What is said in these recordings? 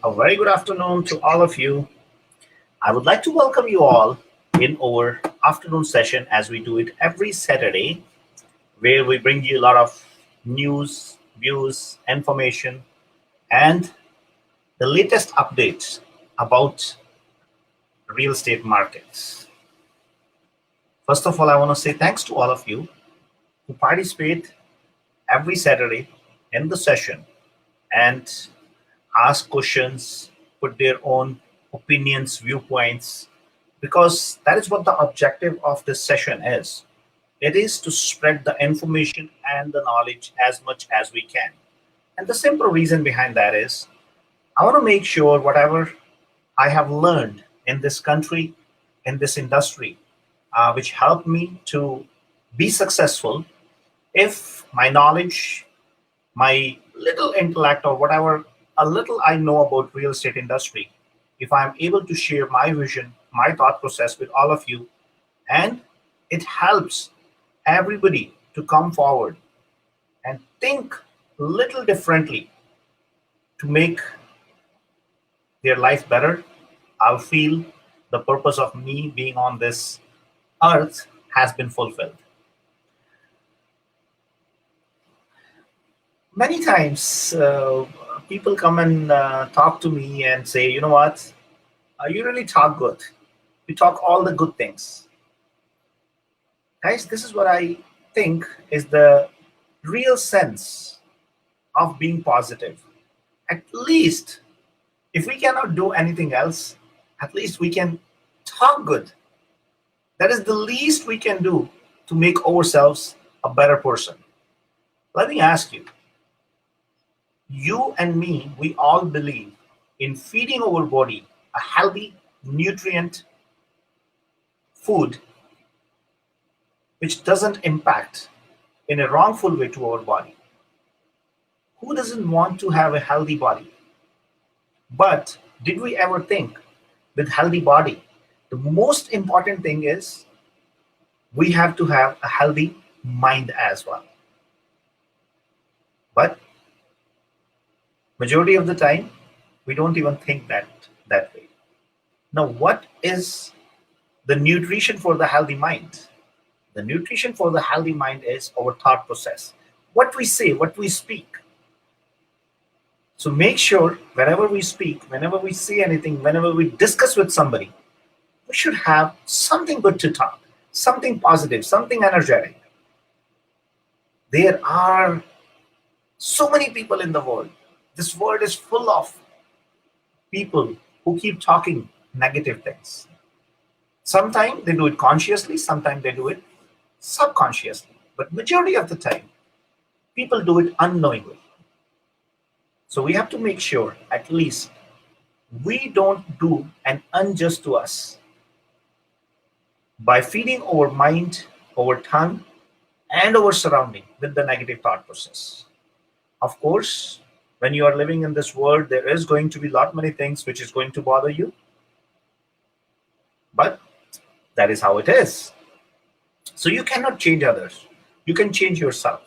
A very good afternoon to all of you. I would like to welcome you all in our afternoon session as we do it every Saturday, where we bring you a lot of news, views, information, and the latest updates about real estate markets. First of all, I want to say thanks to all of you who participate every Saturday in the session and ask questions, put their own opinions, viewpoints, because that is what the objective of this session is. It is to spread the information and the knowledge as much as we can. And the simple reason behind that is I want to make sure whatever I have learned in this country, in this industry, which helped me to be successful, if my knowledge, my little intellect or whatever a little I know about real estate industry, if I'm able to share my vision, my thought process with all of you, and it helps everybody to come forward and think little differently to make their life better, I'll feel the purpose of me being on this earth has been fulfilled. Many times people come and talk to me and say, you know what, you really talk good. You talk all the good things. Guys, this is what I think is the real sense of being positive. At least, if we cannot do anything else, at least we can talk good. That is the least we can do to make ourselves a better person. Let me ask you, you and me, we all believe in feeding our body a healthy, nutrient food which doesn't impact in a wrongful way to our body. Who doesn't want to have a healthy body? But did we ever think with healthy body, the most important thing is we have to have a healthy mind as well. But majority of the time, we don't even think that way. Now, what is the nutrition for the healthy mind? The nutrition for the healthy mind is our thought process. What we say, what we speak. So make sure whenever we speak, whenever we say anything, whenever we discuss with somebody, we should have something good to talk, something positive, something energetic. There are so many people in the world. This world is full of people who keep talking negative things. Sometimes they do it consciously, sometimes they do it subconsciously. But majority of the time, people do it unknowingly. So we have to make sure at least we don't do an unjust to us by feeding our mind, our tongue, and our surrounding with the negative thought process. Of course, when you are living in this world, there is going to be lot many things which is going to bother you, but that is how it is. So you cannot change others. You can change yourself.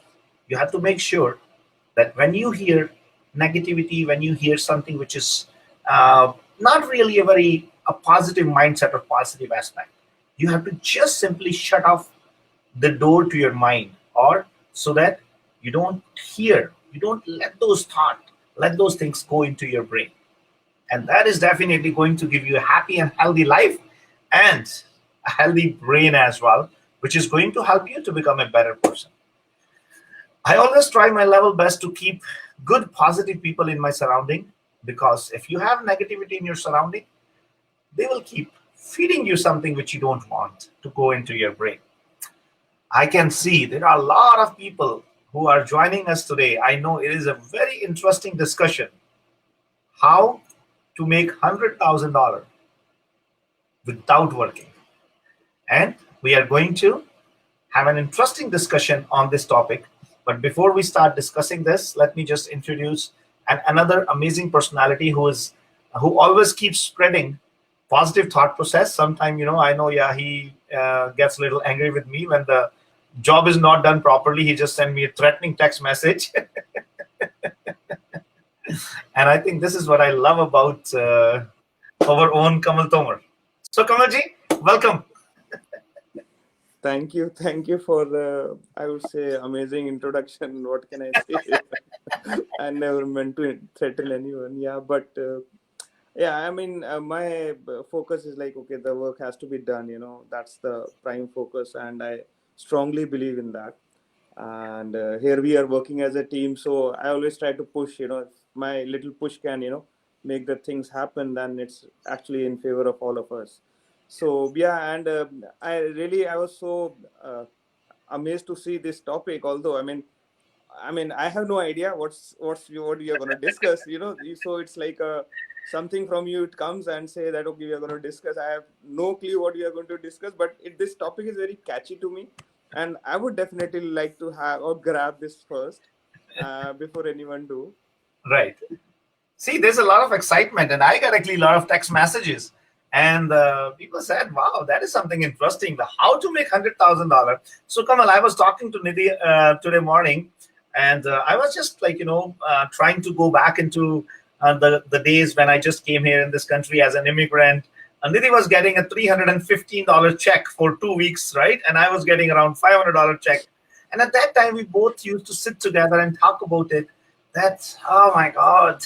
You have to make sure that when you hear negativity, when you hear something which is not really a positive mindset or positive aspect, you have to just simply shut off the door to your mind, or so that you don't hear, you don't let those thoughts, let those things go into your brain. And that is definitely going to give you a happy and healthy life and a healthy brain as well, which is going to help you to become a better person. I always try my level best to keep good, positive people in my surrounding, because if you have negativity in your surrounding, they will keep feeding you something which you don't want to go into your brain. I can see there are a lot of people who are joining us today. I know it is a very interesting discussion. How to make $100,000 without working. And we are going to have an interesting discussion on this topic. But before we start discussing this, let me just introduce another amazing personality who always keeps spreading positive thought process. Sometimes, I know, yeah, he gets a little angry with me when the job is not done properly. He just sent me a threatening text message. And I think this is what I love about our own Kamal Tomar. So, Kamalji, welcome. Thank you for the, I would say, amazing introduction. What can I say? I never meant to threaten anyone. Yeah, but yeah, I mean, my focus is like, okay, the work has to be done. That's the prime focus, and I strongly believe in that. And here we are working as a team, so I always try to push. If my little push can, make the things happen, then it's actually in favor of all of us. So yeah, and I was so amazed to see this topic. Although I mean, I have no idea what we are going to discuss. So it's like something from you. It comes and say that okay, we are going to discuss. I have no clue what we are going to discuss, but this topic is very catchy to me, and I would definitely like to have or grab this first before anyone do. Right. See, there's a lot of excitement, and I got actually a lot of text messages. And people said, wow, that is something interesting. The how to make $100,000. So, Kamal, I was talking to Nidhi today morning, and I was just like, trying to go back into the days when I just came here in this country as an immigrant. And Nidhi was getting a $315 check for 2 weeks, right? And I was getting around $500 check. And at that time, we both used to sit together and talk about it. That's, oh my God,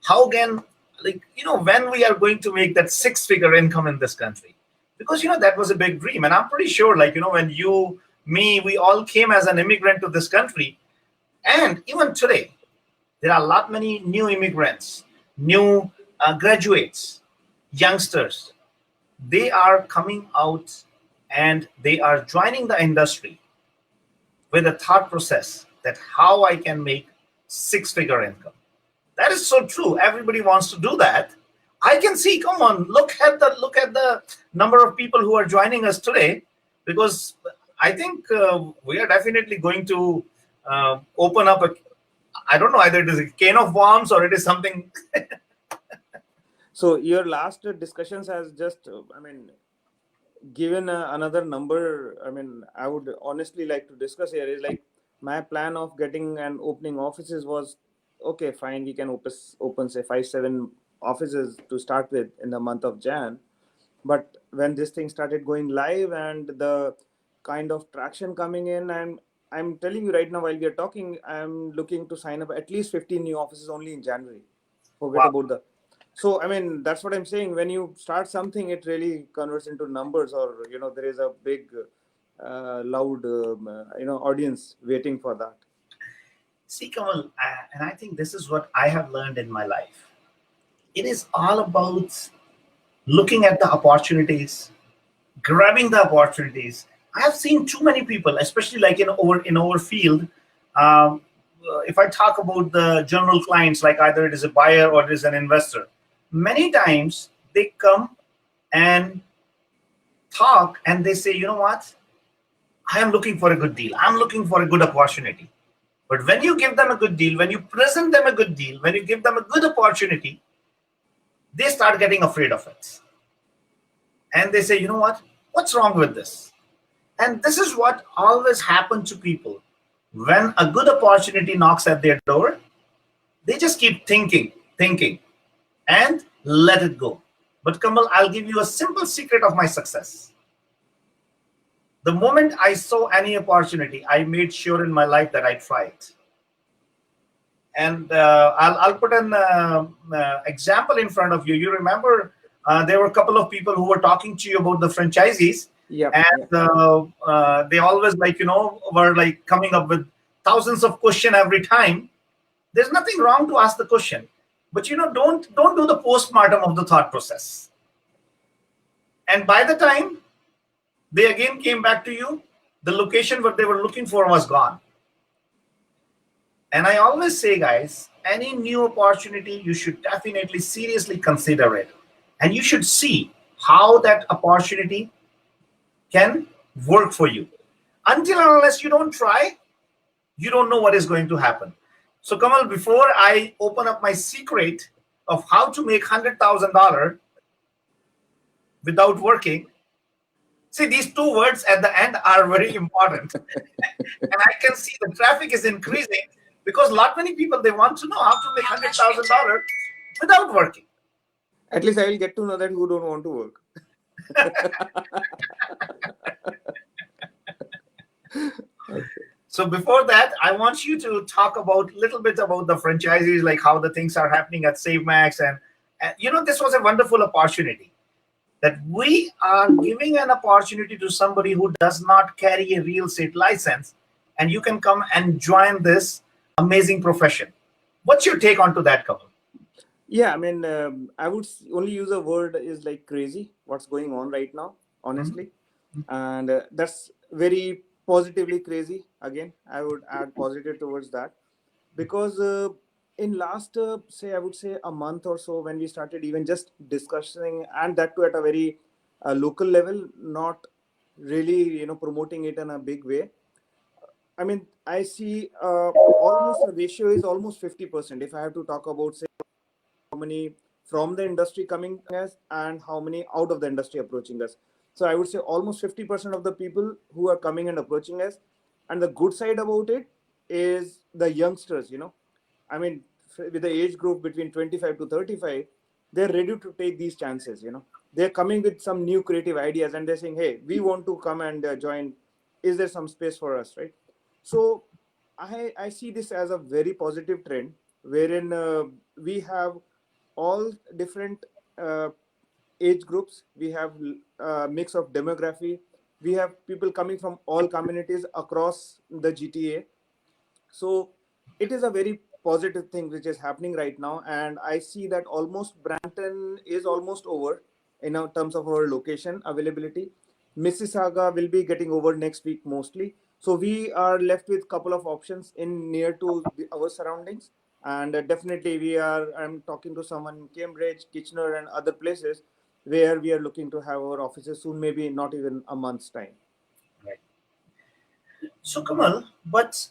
how can, like, when we are going to make that six-figure income in this country? Because that was a big dream, and I'm pretty sure, like, when you, me, we all came as an immigrant to this country. And even today there are a lot many new immigrants, new graduates, youngsters. They are coming out and they are joining the industry with a thought process that how I can make six-figure income. That is so true. Everybody wants to do that. I can see. Come on, look at the number of people who are joining us today, because I think we are definitely going to open up a. I don't know either it is a can of worms or it is something. So your last discussions has just, given another number. I would honestly like to discuss here is like my plan of getting and opening offices was okay, fine, we can open say 5-7 offices to start with in the month of Jan. But when this thing started going live and the kind of traction coming in, and I'm telling you right now while we are talking, I'm looking to sign up at least 15 new offices only in January. Forget Wow. about the. So that's what I'm saying. When you start something, it really converts into numbers, or there is a big, loud, audience waiting for that. See, Kamal, and I think this is what I have learned in my life. It is all about looking at the opportunities, grabbing the opportunities. I have seen too many people, especially like in our field. Um, if I talk about the general clients, like either it is a buyer or it is an investor, many times they come and talk and they say, you know what, I am looking for a good deal. I'm looking for a good opportunity. But when you give them a good deal, when you present them a good deal, when you give them a good opportunity, they start getting afraid of it. And they say, you know what, what's wrong with this? And this is what always happens to people. When a good opportunity knocks at their door, they just keep thinking, and let it go. But Kamal, I'll give you a simple secret of my success. The moment I saw any opportunity, I made sure in my life that I try it. And I'll put an example in front of you. You remember there were a couple of people who were talking to you about the franchisees, Yep. and Yep. they always were like coming up with thousands of questions every time. There's nothing wrong to ask the question, but don't do the postmortem of the thought process. And by the time they again came back to you, the location what they were looking for was gone. And I always say, guys, any new opportunity, you should definitely seriously consider it. And you should see how that opportunity can work for you. Until and unless you don't try, you don't know what is going to happen. So, Kamal, before I open up my secret of how to make $100,000 without working, see, these two words at the end are very important. And I can see the traffic is increasing. because a lot many people, they want to know how to make $100,000 without working. At least I will get to know that who don't want to work. Okay. So before that, I want you to talk about a little bit about the franchises, like how the things are happening at SaveMax, and this was a wonderful opportunity that we are giving an opportunity to somebody who does not carry a real estate license, and you can come and join this amazing profession. What's your take onto that, Kamal? Yeah, I mean, I would only use a word is like crazy. What's going on right now, honestly, and that's very positively crazy. Again, I would add positive towards that because in last say I would say a month or so when we started even just discussing, and that too at a very local level, not really promoting it in a big way. I mean, I see almost the ratio is almost 50%. If I have to talk about say how many from the industry coming us and how many out of the industry approaching us. So I would say almost 50% of the people who are coming and approaching us. And the good side about it is the youngsters. I mean, with the age group between 25 to 35, they're ready to take these chances. They're coming with some new creative ideas and they're saying, hey, we want to come and join. Is there some space for us, right? So I see this as a very positive trend wherein we have all different age groups. We have a mix of demography. We have people coming from all communities across the GTA. So it is a very positive thing which is happening right now, and I see that almost Brampton is almost over in terms of our location availability. Mississauga will be getting over next week mostly. So we are left with couple of options in near to our surroundings, and definitely I'm talking to someone in Cambridge, Kitchener, and other places where we are looking to have our offices soon, maybe not even a month's time. Right. So, Kamal, but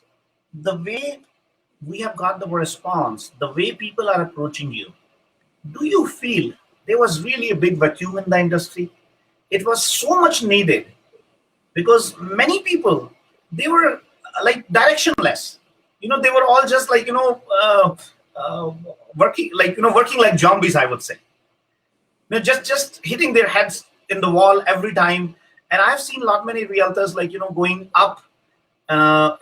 the way we have got the response, the way people are approaching you, do you feel there was really a big vacuum in the industry? It was so much needed because many people, they were like directionless. They were all just like working like zombies, I would say. Just hitting their heads in the wall every time. And I've seen a lot many realtors like going up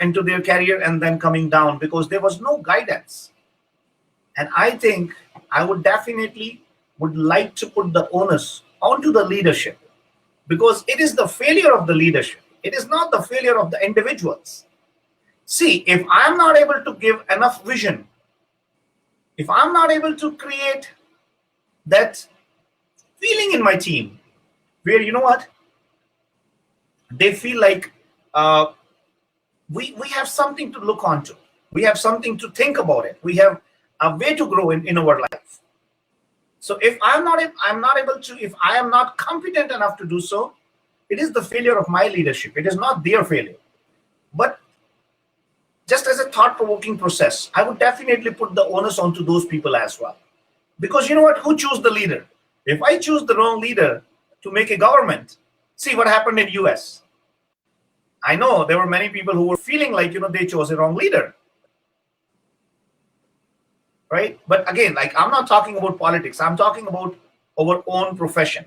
into their career and then coming down because there was no guidance. And I think I would definitely would like to put the onus onto the leadership, because it is the failure of the leadership. It is not the failure of the individuals. See, if I'm not able to give enough vision, if I'm not able to create that feeling in my team where they feel like we have something to look onto, we have something to think about it, we have a way to grow in our life. So if I'm not able to, if I am not competent enough to do so, it is the failure of my leadership. It is not their failure. But just as a thought-provoking process, I would definitely put the onus onto those people as well. Because you know what? Who chose the leader? If I choose the wrong leader to make a government, see what happened in US. I know there were many people who were feeling like, they chose a wrong leader. Right? But again, like I'm not talking about politics. I'm talking about our own profession.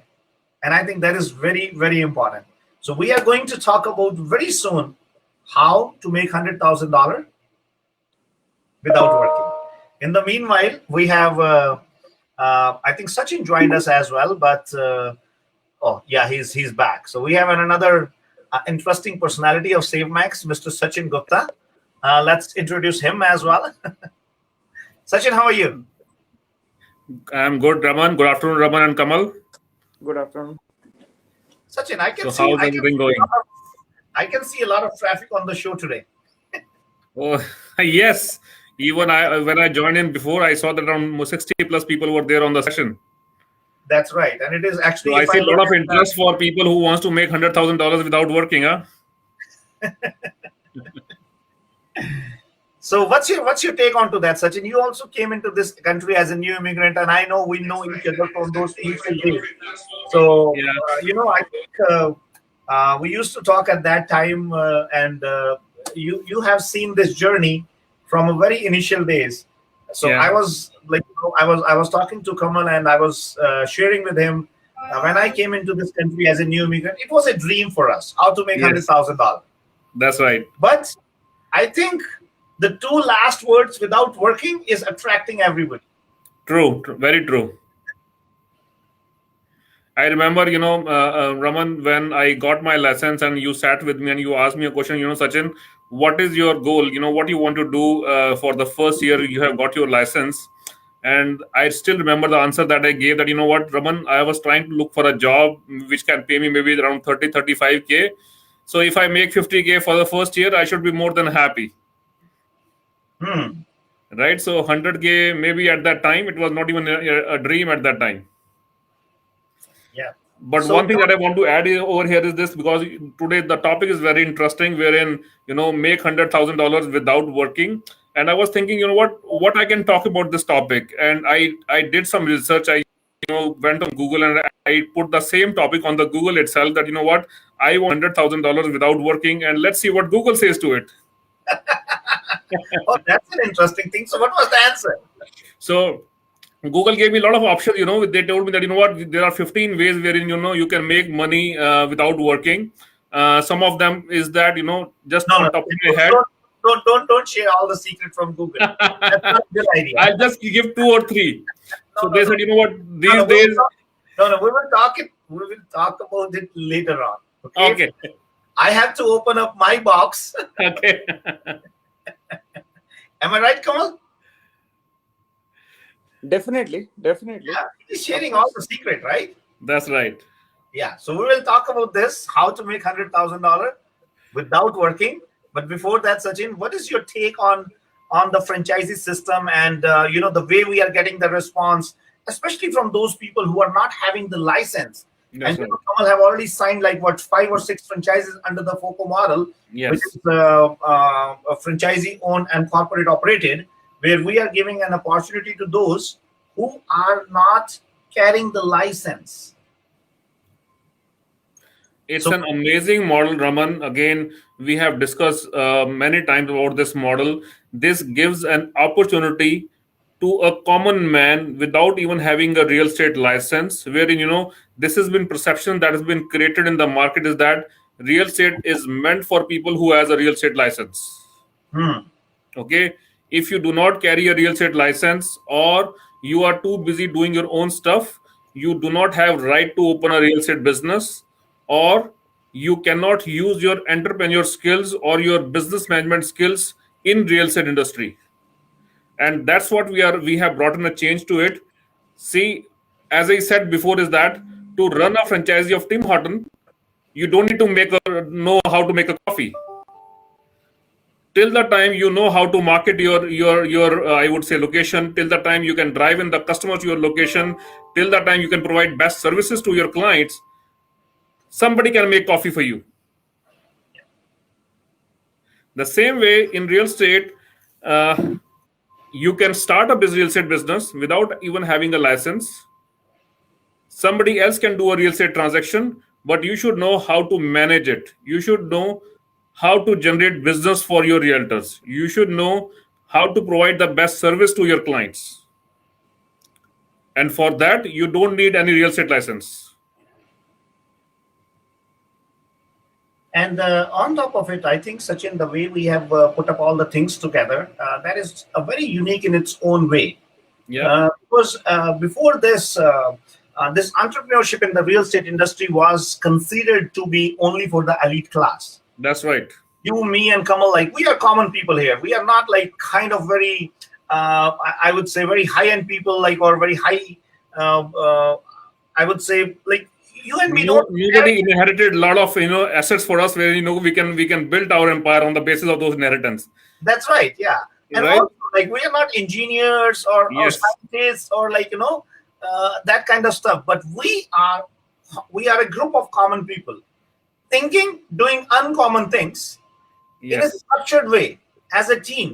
And I think that is very, very important. So we are going to talk about very soon how to make $100,000 without working. In the meanwhile, we have, I think Sachin joined us as well, but oh yeah, he's back. So we have another interesting personality of SaveMax, Mr. Sachin Gupta. Let's introduce him as well. Sachin, how are you? I'm good, Raman. Good afternoon, Raman and Kamal. Good afternoon. Sachin, I can So, see how's everything going? I can see a lot of traffic on the show today. Oh, yes. Even when I joined in before, I saw that around 60 plus people were there on the session. That's right, and it is actually. So I If see I a look lot of at interest for people who wants to make $100,000 without working. Huh? So what's your take onto that, Sachin? You also came into this country as a new immigrant, and I know we know each other from those initial days. So Yeah. I think we used to talk at that time, and you have seen this journey from a very initial days. So Yeah. I was like, I was talking to Kamal, and I was sharing with him when I came into this country as a new immigrant. It was a dream for us how to make Yes. $100,000. That's right. But I think the two last words without working is attracting everybody. True. Very true. I remember, Raman, when I got my license and you sat with me and you asked me a question, Sachin, what is your goal? What you want to do for the first year you have got your license? And I still remember the answer that I gave that, what, Raman, I was trying to look for a job which can pay me maybe around 30-35K. So if I make 50K for the first year, I should be more than happy. Hmm. Right? So 100K, maybe at that time, it was not even a dream at that time. Yeah. But So one thing that I want to add over here is this, because today the topic is very interesting, wherein make $100,000 without working. And I was thinking, what I can talk about this topic, and I did some research. I went on Google and I put the same topic on the Google itself. That what I want $100,000 without working, and let's see what Google says to it. oh, that's an interesting thing. So what was the answer? So Google gave me a lot of options. They told me that what, there are 15 ways wherein you can make money without working. Some of them is that just No, on no, top of my head. don't share all the secret from Google. That's not a good idea. I'll just give two or three. No, So no, they no. said, what, No, these no, days. we will talk it. We will talk about it later on. Okay. Okay. I have to open up my box. Okay. Am I right, Kamal? Definitely. Yeah, he's sharing all the secret, right? That's right. Yeah. So we will talk about this: how to make $100,000 without working. But before that, Sachin, what is your take on the franchisee system and the way we are getting the response, especially from those people who are not having the license? That's And right. Kamal have already signed like what 5 or 6 franchises under the FOCO model, Yes. which is a franchisee owned and corporate operated, where we are giving an opportunity to those who are not carrying the license. It's So an amazing model, Raman. Again, we have discussed many times about this model. This gives an opportunity to a common man without even having a real estate license, wherein, this has been perception that has been created in the market is that real estate is meant for people who has a real estate license. hmm, Okay. If you do not carry a real estate license or you are too busy doing your own stuff, you do not have right to open a real estate business, or you cannot use your entrepreneur skills or your business management skills in real estate industry. And that's what we have brought in a change to it. See, as I said before, is that to run a franchisee of Tim Horton, you don't need to know how to make a coffee. Till the time you know how to market your I would say location, till the time you can drive in the customers to your location, till the time you can provide best services to your clients, somebody can make coffee for you. The same way in real estate, uh, you can start a real estate business without even having a license. Somebody else can do a real estate transaction, but you should know how to manage it. You should know how to generate business for your realtors. You should know how to provide the best service to your clients. And for that, you don't need any real estate license. and on top of it, I think Sachin, the way we have put up all the things together, that is very unique in its own way. Yeah, Because before this, this entrepreneurship in the real estate industry was considered to be only for the elite class. that's right. You, me, and Kamal, like we are common people here. We are not like kind of very, I would say, very high end people, like or very high. I would say like you and me don't. Nobody inherited a lot of assets for us where we can build our empire on the basis of those inheritance. That's right. Yeah. And Right? also, like, we are not engineers or Yes. scientists or like, that kind of stuff. But we are a group of common people thinking, doing uncommon things in a Yes. structured way as a team.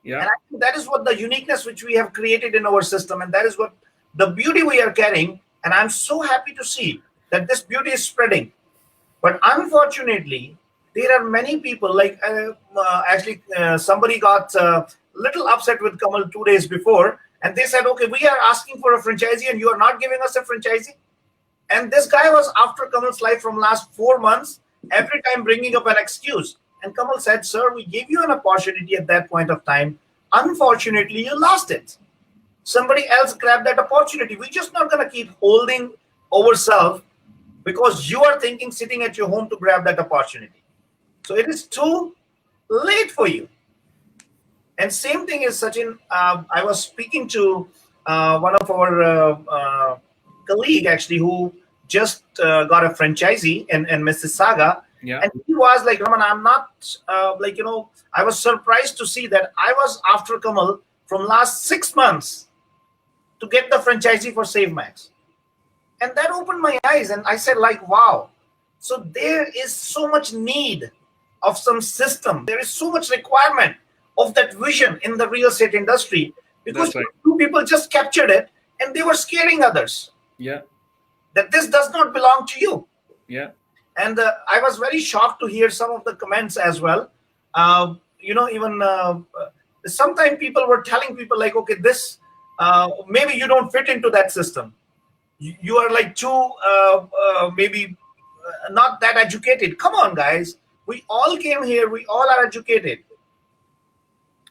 And Yeah. I think that is what the uniqueness which we have created in our system. And that is what the beauty we are carrying. And I'm so happy to see that this beauty is spreading. But unfortunately, there are many people like actually somebody got little upset with Kamal 2 days before, and they said, okay, we are asking for a franchisee and you are not giving us a franchisee. And this guy was after Kamal's life from last 4 months, every time bringing up an excuse. And Kamal said, sir, we gave you an opportunity at that point of time. Unfortunately, you lost it. Somebody else grabbed that opportunity. We're just not going to keep holding ourselves because you are thinking sitting at your home to grab that opportunity. So it is too late for you. And same thing is, Sachin, I was speaking to one of our colleague actually who just got a franchisee in Mississauga. Yeah. And he was like, Raman, I'm not I was surprised to see that I was after Kamal from last 6 months to get the franchisee for SaveMax. And that opened my eyes and I said like, wow. So there is so much need of some system. There is so much requirement of that vision in the real estate industry because That's right. two people just captured it and they were scaring others Yeah. that this does not belong to you. Yeah. And I was very shocked to hear some of the comments as well. Even sometimes people were telling people like, okay, this maybe you don't fit into that system. You are like too maybe not that educated. Come on, guys. We all came here. We all are educated.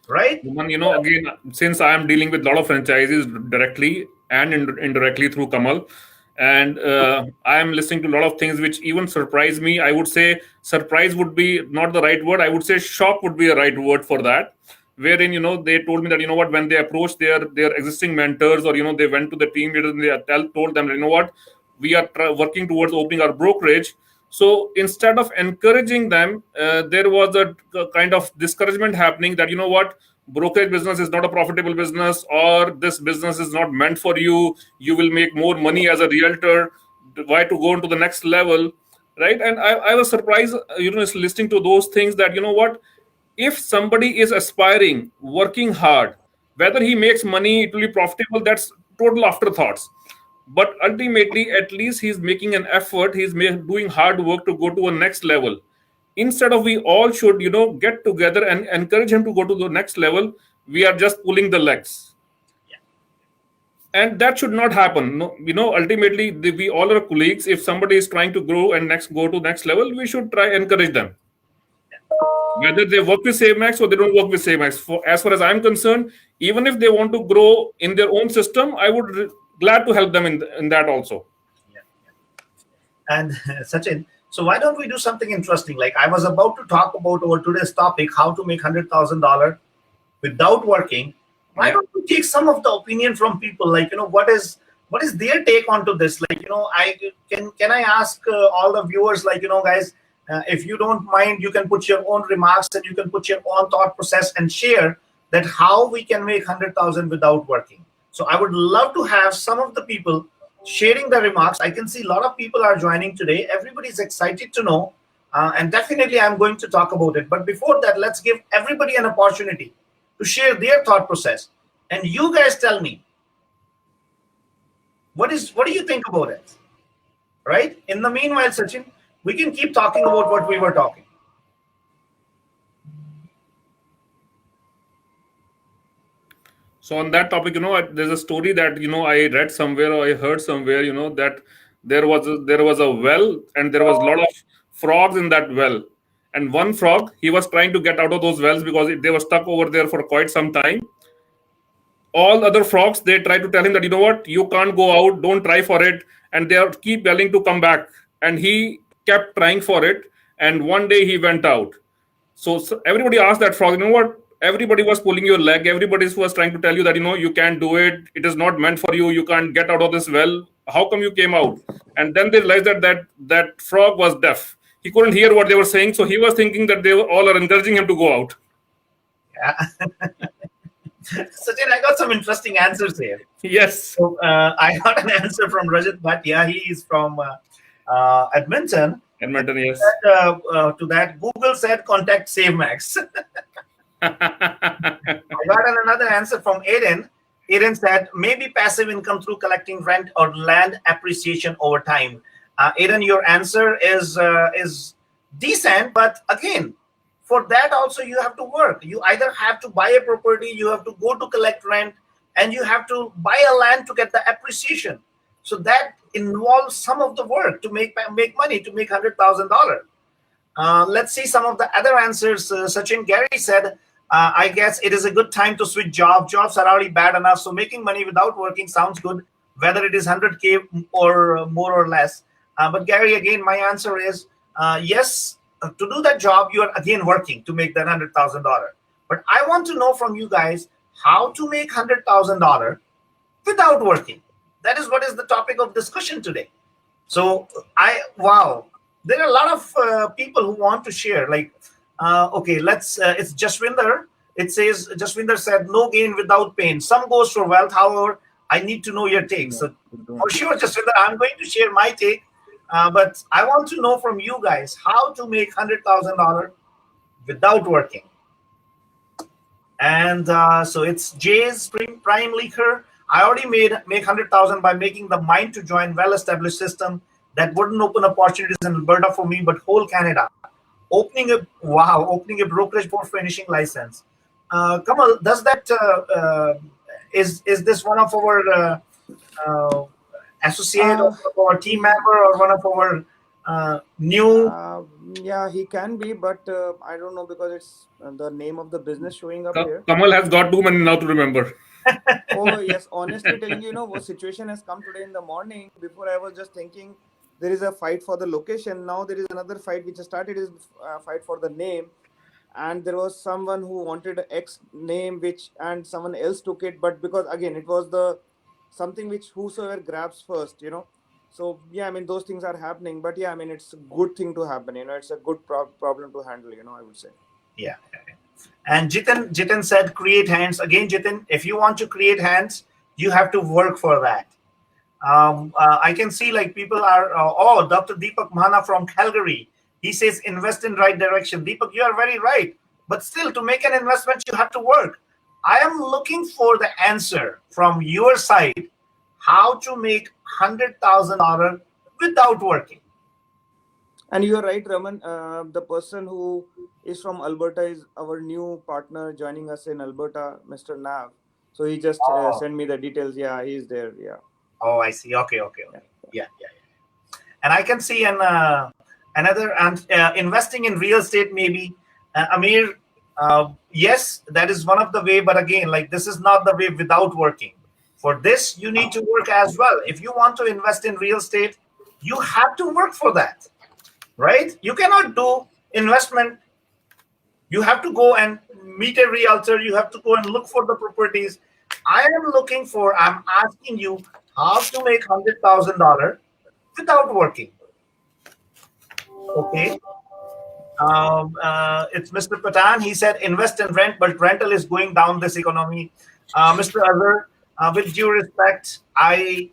Right? Again, since I am dealing with a lot of franchises directly and indirectly through Kamal, and I am listening to a lot of things which even surprise me. I would say surprise would be not the right word. I would say shock would be a right word for that. Wherein, they told me that, what, when they approached their existing mentors or, they went to the team leader and they told them, what, we are working towards opening our brokerage. So instead of encouraging them, there was a kind of discouragement happening that, what, brokerage business is not a profitable business, or this business is not meant for you. You will make more money as a realtor. Why to go into the next level, right? And I was surprised, listening to those things that, what, if somebody is aspiring, working hard, whether he makes money, it will be profitable, that's total afterthoughts. But ultimately, at least he's making an effort, he's doing hard work to go to a next level. Instead of we all should, get together and encourage him to go to the next level, we are just pulling the legs. Yeah. And that should not happen. No, ultimately, we all are colleagues. If somebody is trying to grow and go to next level, we should try encourage them. Whether they work with SaveMax or they don't work with SaveMax. As far as I'm concerned, even if they want to grow in their own system, I would glad to help them in that also. Yeah. And Sachin, so why don't we do something interesting? Like I was about to talk about our today's topic, how to make $100,000 without working. Why don't we take some of the opinion from people? Like, what is their take onto this? Like, can I ask all the viewers, like, guys, if you don't mind, you can put your own remarks and you can put your own thought process and share that how we can make 100,000 without working. So I would love to have some of the people sharing the remarks. I can see a lot of people are joining today. Everybody's excited to know. And definitely I'm going to talk about it. But before that, let's give everybody an opportunity to share their thought process. And you guys tell me, what do you think about it? Right? In the meanwhile, Sachin, we can keep talking about what we were talking. So on that topic, there's a story that, I read somewhere or I heard somewhere, that there was a well and there was a lot of frogs in that well. And one frog, he was trying to get out of those wells because they were stuck over there for quite some time. All other frogs, they try to tell him that, what, you can't go out, don't try for it. And they keep yelling to come back. And he kept trying for it. And one day he went out. So everybody asked that frog, what? Everybody was pulling your leg. Everybody was trying to tell you that, you can't do it. It is not meant for you. You can't get out of this well. How come you came out? And then they realized that frog was deaf. He couldn't hear what they were saying. So he was thinking that they all are encouraging him to go out. Yeah. Sachin, I got some interesting answers here. Yes. So I got an answer from Rajat Bhatia. He is from Edmonton. Edmonton, yes. To that, Google said contact SaveMax. I got another answer from Aiden. Aiden said maybe passive income through collecting rent or land appreciation over time. Aiden, your answer is decent, but again, for that also you have to work. You either have to buy a property, you have to go to collect rent, and you have to buy a land to get the appreciation. So that involves some of the work to make money, to make $100,000. Let's see some of the other answers. Sachin, Gary said, I guess it is a good time to switch jobs. Jobs are already bad enough, so making money without working sounds good, whether it is 100K or more or less. But Gary, again, my answer is yes, to do that job, you are again working to make that $100,000. But I want to know from you guys how to make $100,000 without working. That is what is the topic of discussion today. So wow, there are a lot of people who want to share. Like, okay, it's Jaswinder. It says Jaswinder said, "No gain without pain. Some goes for wealth. However, I need to know your take." So for sure, Jaswinder, I'm going to share my take, but I want to know from you guys how to make $100,000 without working. And so it's Jay's Prime Leaker. I already make 100,000 by making the mind to join well-established system that wouldn't open opportunities in Alberta for me, but whole Canada. Opening a brokerage for finishing license. Kamal, does that is this one of our associate or our team member or one of our new? Yeah, he can be, but I don't know because it's the name of the business showing up here. Kamal has got too many now to remember. Oh yes, honestly telling you, what situation has come today in the morning. Before I was just thinking there is a fight for the location. Now there is another fight which has started, is fight for the name, and there was someone who wanted X name and someone else took it, but because again it was the something which whosoever grabs first. So yeah, I mean those things are happening, but yeah, I mean it's a good thing to happen. It's a good problem to handle. I would say. Yeah. And Jitin said, create hands. Again, Jitin, if you want to create hands, you have to work for that. I can see like people are, Dr. Deepak Mahana from Calgary. He says, invest in right direction. Deepak, you are very right. But still, to make an investment, you have to work. I am looking for the answer from your side, how to make $100,000 without working. And you are right, Raman. The person who is from Alberta is our new partner joining us in Alberta, Mr. Nav. So he just sent me the details. Yeah, he's there. Yeah. Oh, I see. Okay. Yeah. And I can see another investing in real estate maybe. Amir, yes, that is one of the way. But again, like this is not the way without working. For this, you need to work as well. If you want to invest in real estate, you have to work for that. Right? You cannot do investment. You have to go and meet a realtor. You have to go and look for the properties. I'm asking you how to make $100,000 without working. Okay. It's Mr. Patan. He said invest in rent, but rental is going down this economy. Mr. Azhar, with due respect, I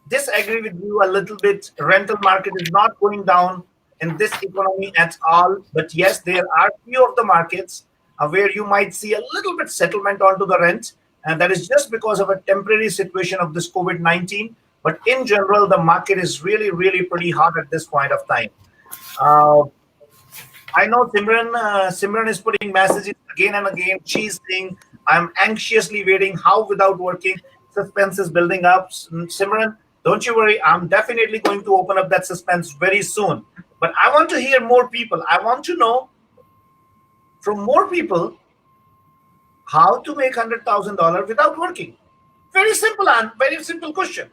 disagree with you a little bit. Rental market is not going down in this economy at all. But yes, there are few of the markets where you might see a little bit settlement onto the rent. And that is just because of a temporary situation of this COVID-19. But in general, the market is really, really pretty hot at this point of time. I know Simran is putting messages again and again. She's saying, I'm anxiously waiting. How without working? Suspense is building up. Simran, don't you worry. I'm definitely going to open up that suspense very soon. But I want to hear more people. I want to know from more people how to make $100,000 without working. Very simple question.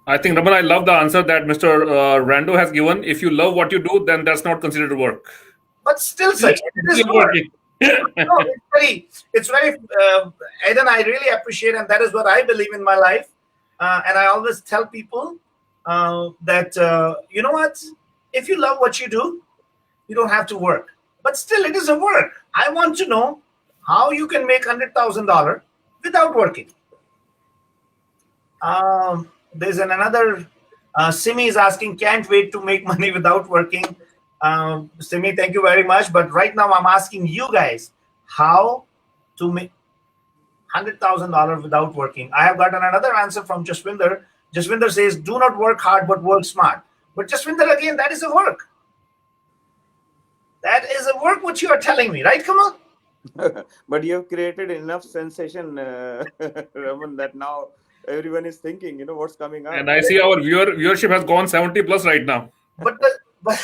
I think, Raman, I love the answer that Mr. Rando has given. If you love what you do, then that's not considered work. But still, Sachin, it is work. No, it's very, Aidan, I really appreciate, and that is what I believe in my life. And I always tell people that, you know what? If you love what you do, you don't have to work. But still, it is a work. I want to know how you can make $100,000 without working. There's another, Simi is asking, can't wait to make money without working. Simi, thank you very much. But right now, I'm asking you guys how to make $100,000 without working. I have gotten another answer from Jaswinder. Jaswinder says, do not work hard, but work smart. But Jaswinder, again, that is a work. That is a work which you are telling me, right, Kamal? But you have created enough sensation, Raman, that now everyone is thinking, what's coming And up. I see our viewership has gone 70 plus right now. But but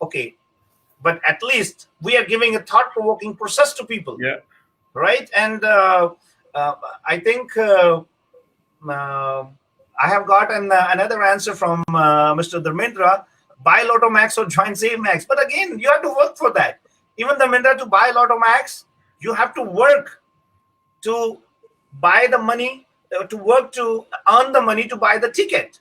okay, but at least we are giving a thought-provoking process to people, Yeah. right? And uh, I think uh, I have gotten another answer from Mr. Dharmendra: buy Lotto Max or join Save Max. But again, you have to work for that. Even Dharmendra, to buy Lotto Max, you have to work to buy the money, to work to earn the money to buy the ticket.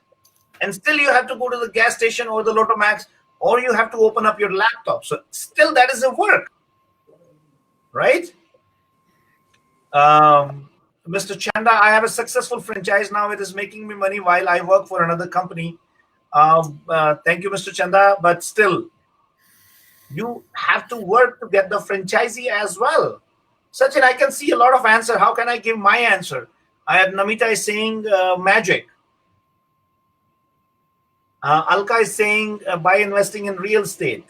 And still you have to go to the gas station or the Lotto Max, or you have to open up your laptop. So still that is a work, right? Um, Mr. Chanda, I have a successful franchise now. It is making me money while I work for another company. Thank you, Mr. Chanda. But still, you have to work to get the franchisee as well. Sachin, I can see a lot of answer. How can I give my answer? I had Namita is saying magic. Alka is saying by investing in real estate.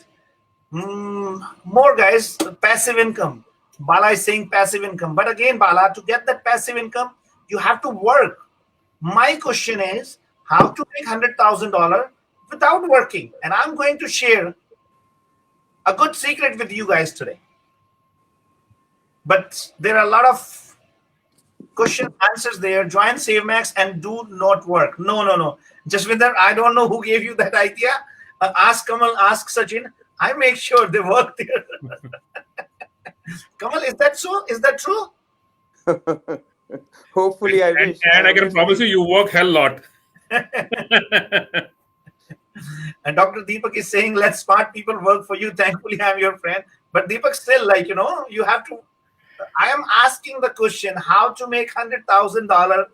More guys, passive income. Bala is saying passive income. But again, Bala, to get that passive income, you have to work. My question is how to make $100,000 without working. And I'm going to share a good secret with you guys today. But there are a lot of question answers there. Join SaveMax and do not work. No, no, no. Jaswinder, I don't know who gave you that idea. Ask Kamal, ask Sachin. I make sure they work there. Kamal, is that so? Is that true? Hopefully, I And, wish. and I I can wish promise you, you work hell lot. And Dr. Deepak is saying, let smart people work for you. Thankfully, I'm your friend. But Deepak, still, like, you have to. I am asking the question how to make $100,000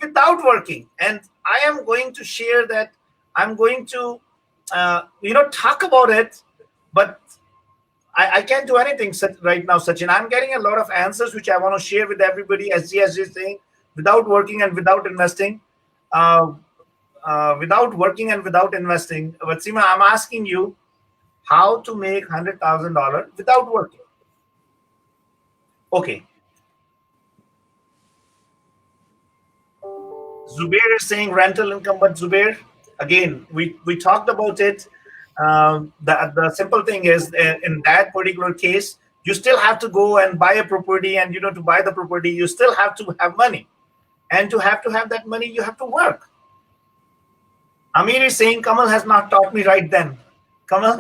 without working. And I am going to share that. I'm going to, talk about it. But I can't do anything right now, Sachin. I'm getting a lot of answers which I want to share with everybody, as GS is saying, without working and without investing. Uh, without working and without investing. But Seema, I'm asking you how to make $100,000 without working. Okay. Zubair is saying rental income, but Zubair, again, we talked about it. The simple thing is, in that particular case, you still have to go and buy a property, and to buy the property, you still have to have money, and to have that money, you have to work. Amir is saying Kamal has not taught me right then. Kamal,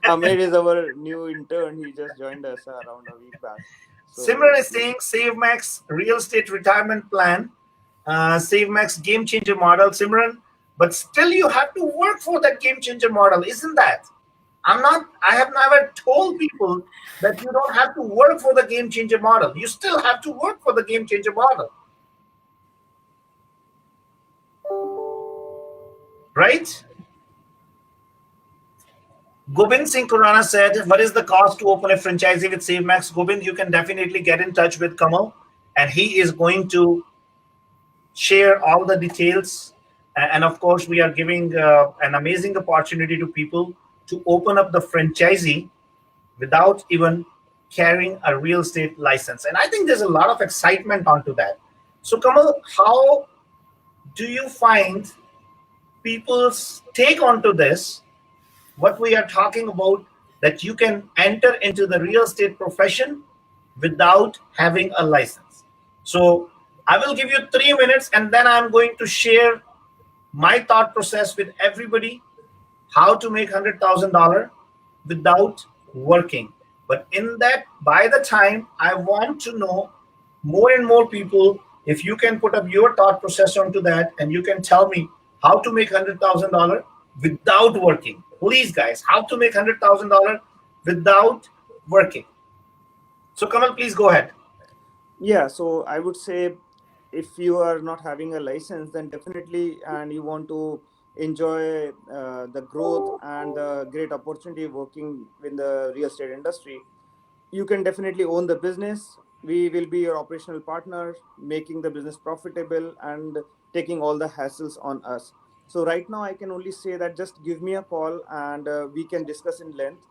Ahmed is our new intern. He just joined us around a week back. So Simran is saying SaveMax real estate retirement plan, SaveMax game changer model, Simran. But still, you have to work for that game changer model, isn't that? I'm not. I have never told people that you don't have to work for the game changer model. You still have to work for the game changer model, right? Gobind Singh Kurana said, "What is the cost to open a franchisee with SaveMax?" Gobind, you can definitely get in touch with Kamal, and he is going to share all the details. And of course, we are giving an amazing opportunity to people to open up the franchisee without even carrying a real estate license. And I think there's a lot of excitement onto that. So, Kamal, how do you find people's take onto this? What we are talking about, that you can enter into the real estate profession without having a license. So I will give you 3 minutes, and then I'm going to share my thought process with everybody, how to make $100,000 without working. But in that, by the time, I want to know more and more people, if you can put up your thought process onto that, and you can tell me how to make $100,000 without working. Please, guys, how to make $100,000 without working. So, Kamal, please go ahead. yeah, so I would say if you are not having a license, then definitely, and you want to enjoy the growth and the great opportunity working in the real estate industry, you can definitely own the business. We will be your operational partner, making the business profitable and taking all the hassles on us. So right now I can only say that just give me a call, and we can discuss in length.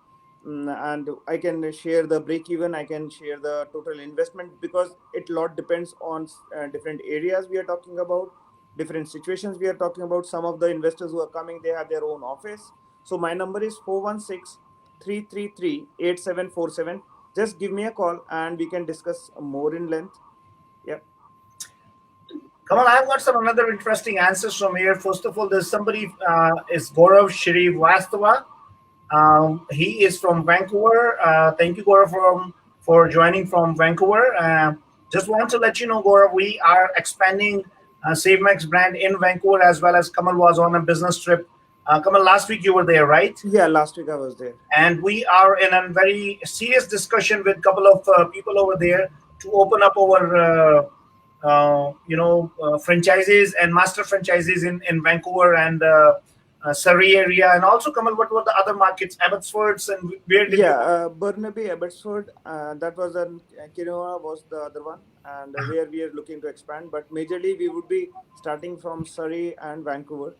And I can share the break even, I can share the total investment, because it lot depends on different areas we are talking about, different situations we are talking about. Some of the investors who are coming, they have their own office. So my number is 416-333-8747. Just give me a call and we can discuss more in length. Yeah. Come on, I've got some another interesting answers from here. First of all, there's somebody is Gaurav Shrivastava. He is from Vancouver. Thank you, Gaurav, for joining from Vancouver. Just want to let you know, Gaurav, we are expanding SaveMax brand in Vancouver, as well as Kamal was on a business trip. Kamal, last week you were there, right? Yeah, last week I was there. And we are in a very serious discussion with a couple of people over there to open up our franchises and master franchises in Vancouver and Surrey area, and also Kamal, what were the other markets, Abbotsfords, and where did you Yeah, go? Burnaby, Abbotsford, that was an Kinoa was the other one, and where we are looking to expand. But majorly, we would be starting from Surrey and Vancouver.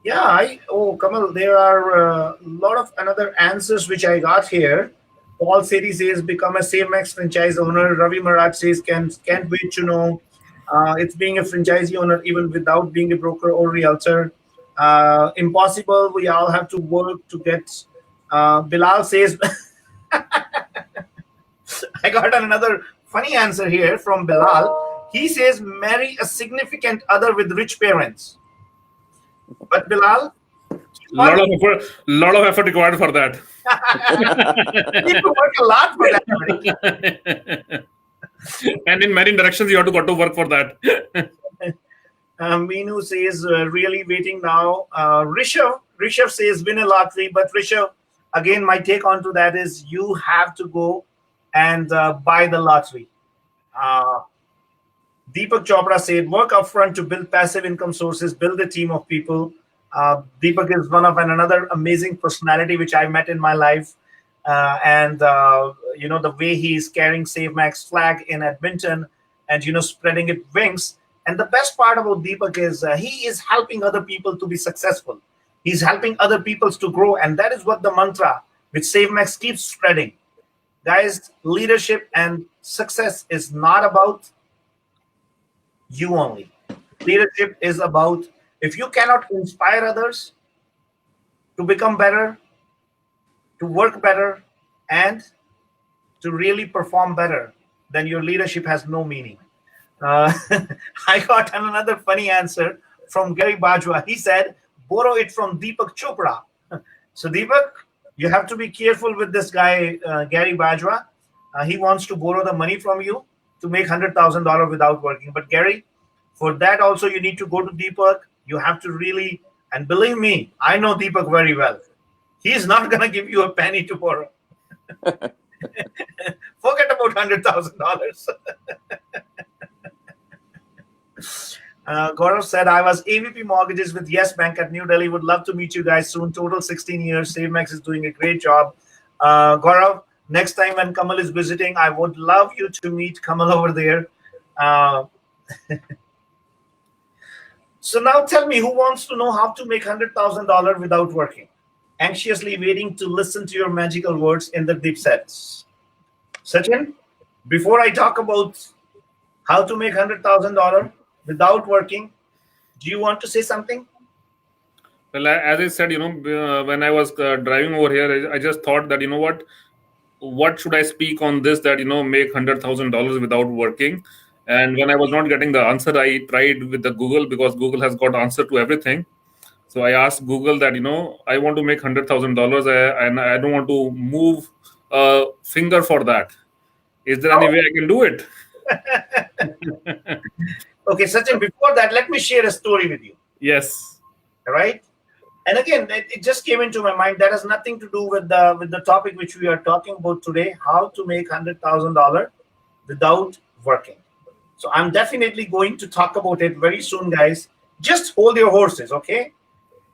Yeah, Kamal, there are a lot of another answers which I got here. Paul Sethi says, become a SaveMax franchise owner. Ravi Maharaj says, can't wait to know. It's being a franchisee owner even without being a broker or realtor. Impossible. We all have to work to get. Bilal says, I got another funny answer here from Bilal. He says, marry a significant other with rich parents. But Bilal, Lot of effort, lot of effort required for that. you need to work a lot for that, buddy. And in many directions, you have to got to work for that. Meenu says, really waiting now. Rishabh says, win a lottery. But Rishabh, again, my take on to that is you have to go and buy the lottery. Uh, Deepak Chopra said, work upfront to build passive income sources, build a team of people. Deepak is one of another amazing personality which I met in my life. And the way he is carrying Save Max flag in Edmonton and, spreading it wings. And the best part about Deepak is he is helping other people to be successful. He's helping other people to grow. And that is what the mantra which Save Max keeps spreading. Guys, leadership and success is not about you only. Leadership is about, if you cannot inspire others to become better, to work better, and to really perform better, then your leadership has no meaning. Uh, I got another funny answer from Gary Bajwa. He said, borrow it from Deepak Chopra. So, Deepak, you have to be careful with this guy, Gary Bajwa. He wants to borrow the money from you to make $100,000 without working. But, Gary, for that also, you need to go to Deepak. You have to really, and believe me, I know Deepak very well. He's not going to give you a penny to borrow. Forget about $100,000. Gaurav said, I was AVP mortgages with Yes Bank at New Delhi. Would love to meet you guys soon. Total 16 years. SaveMax is doing a great job. Gaurav, next time when Kamal is visiting, I would love you to meet Kamal over there. So now tell me, who wants to know how to make $100,000 without working? Anxiously waiting to listen to your magical words in the deep sets. Sachin, before I talk about how to make $100,000 without working, do you want to say something? Well, as I said, when I was driving over here, I just thought that, what should I speak on this that, make $100,000 without working? And when I was not getting the answer, I tried with the Google, because Google has got answer to everything. So I asked Google that, I want to make $100,000 and I don't want to move a finger for that. Is there any way I can do it? Okay, Sachin, before that, let me share a story with you. Yes. All right. And again, it just came into my mind. That has nothing to do with the topic which we are talking about today, how to make $100,000 without working. So I'm definitely going to talk about it very soon, guys. Just hold your horses, okay?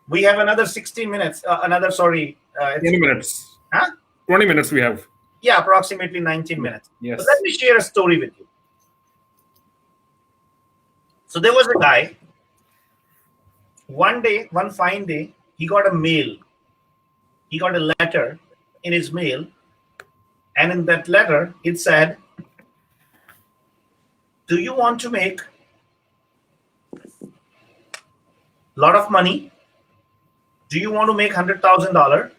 We have another 60 minutes. 20 minutes. Huh? 20 minutes we have. Yeah, approximately 19 minutes. Yes. But let me share a story with you. So there was a guy one day, one fine day, he got a mail. He got a letter in his mail, and in that letter, it said, "Do you want to make a lot of money? Do you want to make $100,000?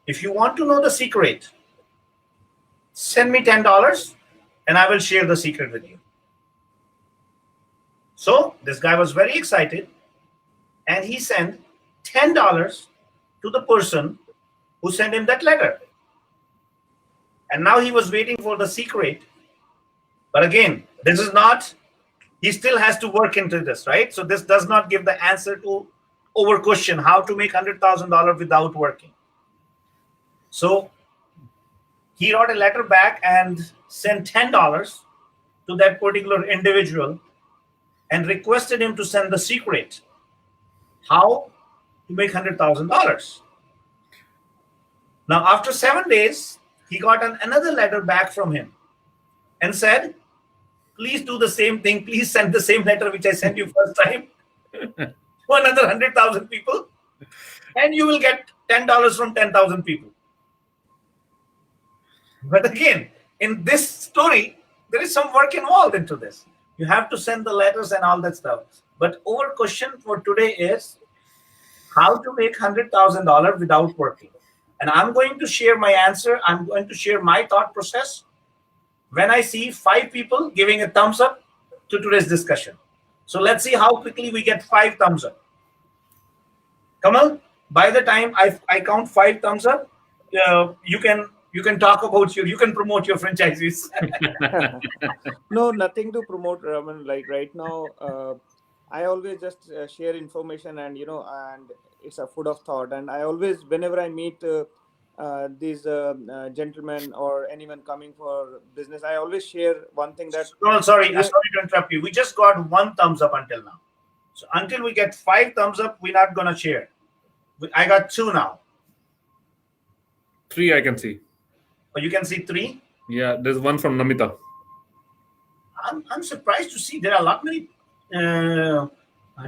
If you want to know the secret, send me $10 and I will share the secret with you." So this guy was very excited and he sent $10 to the person who sent him that letter. And now he was waiting for the secret. But again, this is not, he still has to work into this, right? So this does not give the answer to our question, how to make $100,000 without working. So he wrote a letter back and sent $10 to that particular individual and requested him to send the secret, how to make $100,000. Now, after 7 days, he got another letter back from him and said, "Please do the same thing. Please send the same letter which I sent you first time to another 100,000 people, and you will get $10 from 10,000 people." But again, in this story, there is some work involved into this. You have to send the letters and all that stuff. But our question for today is how to make $100,000 without working. And I'm going to share my answer. I'm going to share my thought process when I see 5 people giving a thumbs up to today's discussion. So let's see how quickly we get 5 thumbs up. Kamal, by the time I count 5 thumbs up, you can talk about you can promote your franchises. No, nothing to promote, Raman. Like right now, I always just share information, and and it's a food of thought. And I always, whenever I meet these gentlemen or anyone coming for business, I always share one thing that. No, sorry to interrupt you. We just got 1 thumbs up until now. So until we get 5 thumbs up, we're not gonna share. I got 2 now. 3 I can see. But you can see 3. Yeah, there's one from Namita. I'm surprised to see there are a lot many